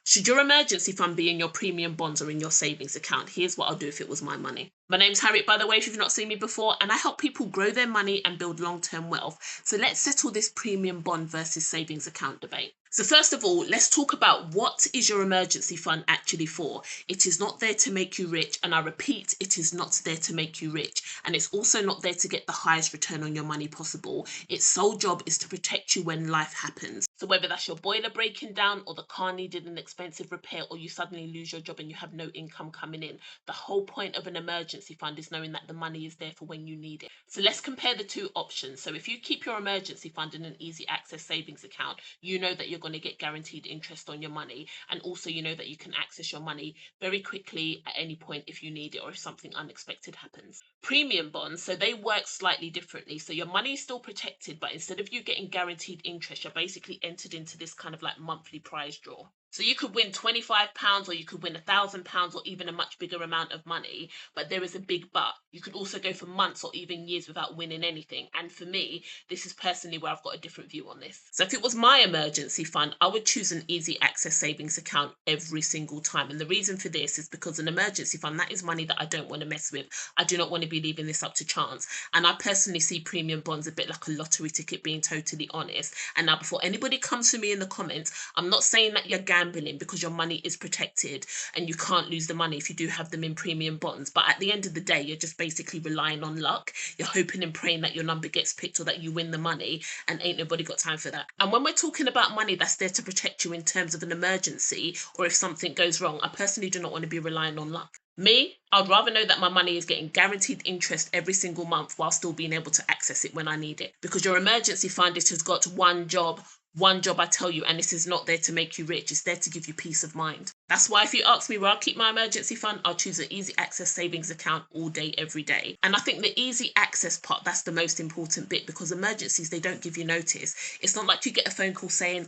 Should your emergency fund be in your premium bonds or in your savings account? Here's what I'll do if it was my money. My name's Harriet, by the way, if you've not seen me before, and I help people grow their money and build long-term wealth. So let's settle this premium bond versus savings account debate. So first of all, let's talk about what is your emergency fund actually for. It is not there to make you rich, and I repeat, it is not there to make you rich, and it's also not there to get the highest return on your money possible. Its sole job is to protect you when life happens. So whether that's your boiler breaking down, or the car needed an expensive repair, or you suddenly lose your job and you have no income coming in, the whole point of an emergency fund is knowing that the money is there for when you need it. So let's compare the two options. So if you keep your emergency fund in an easy access savings account, you know that you're going to get guaranteed interest on your money, and also you know that you can access your money very quickly at any point if you need it or if something unexpected happens. Premium bonds, so they work slightly differently. So your money is still protected, but instead of you getting guaranteed interest, you're basically entered into this kind of like monthly prize draw. So you could win £25 or you could win £1,000 or even a much bigger amount of money. But there is a big but. You could also go for months or even years without winning anything. And for me, this is personally where I've got a different view on this. So if it was my emergency fund, I would choose an easy access savings account every single time. And the reason for this is because an emergency fund, that is money that I don't want to mess with. I do not want to be leaving this up to chance. And I personally see premium bonds a bit like a lottery ticket, being totally honest. And now before anybody comes to me in the comments, I'm not saying that you're gambling, because your money is protected and you can't lose the money if you do have them in premium bonds. But at the end of the day, you're just basically relying on luck. You're hoping and praying that your number gets picked or that you win the money, and ain't nobody got time for that. And when we're talking about money that's there to protect you in terms of an emergency or if something goes wrong, I personally do not want to be relying on luck. Me, I'd rather know that my money is getting guaranteed interest every single month while still being able to access it when I need it. Because your emergency fund, it has got one job, I tell you, and this is not there to make you rich. It's there to give you peace of mind. That's why if you ask me where I'll keep my emergency fund, I'll choose an easy access savings account all day, every day. And I think the easy access part, that's the most important bit, because emergencies, they don't give you notice. It's not like you get a phone call saying,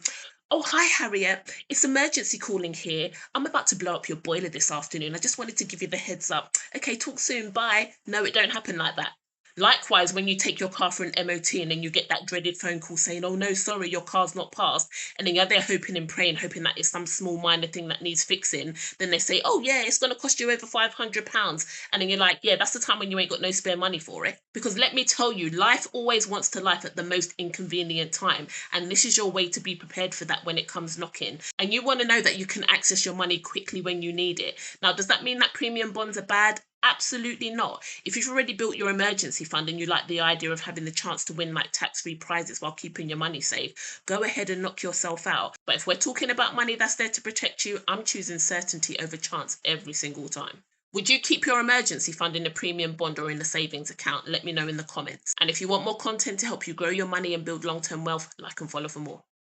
"Oh, hi, Harriet. It's emergency calling here. I'm about to blow up your boiler this afternoon. I just wanted to give you the heads up. Okay, talk soon. Bye." No, it don't happen like that. Likewise, when you take your car for an MOT and then you get that dreaded phone call saying, "Oh no, sorry, your car's not passed," and then you're there hoping and praying, hoping that it's some small minor thing that needs fixing. Then they say, "Oh yeah, it's going to cost you over £500." And then you're like, yeah, that's the time when you ain't got no spare money for it. Because let me tell you, life always wants to life at the most inconvenient time. And this is your way to be prepared for that when it comes knocking. And you want to know that you can access your money quickly when you need it. Now, does that mean that premium bonds are bad? Absolutely not. If you've already built your emergency fund and you like the idea of having the chance to win like tax-free prizes while keeping your money safe, go ahead and knock yourself out. But if we're talking about money that's there to protect you, I'm choosing certainty over chance every single time. Would you keep your emergency fund in a premium bond or in a savings account? Let me know in the comments. And if you want more content to help you grow your money and build long-term wealth, like and follow for more.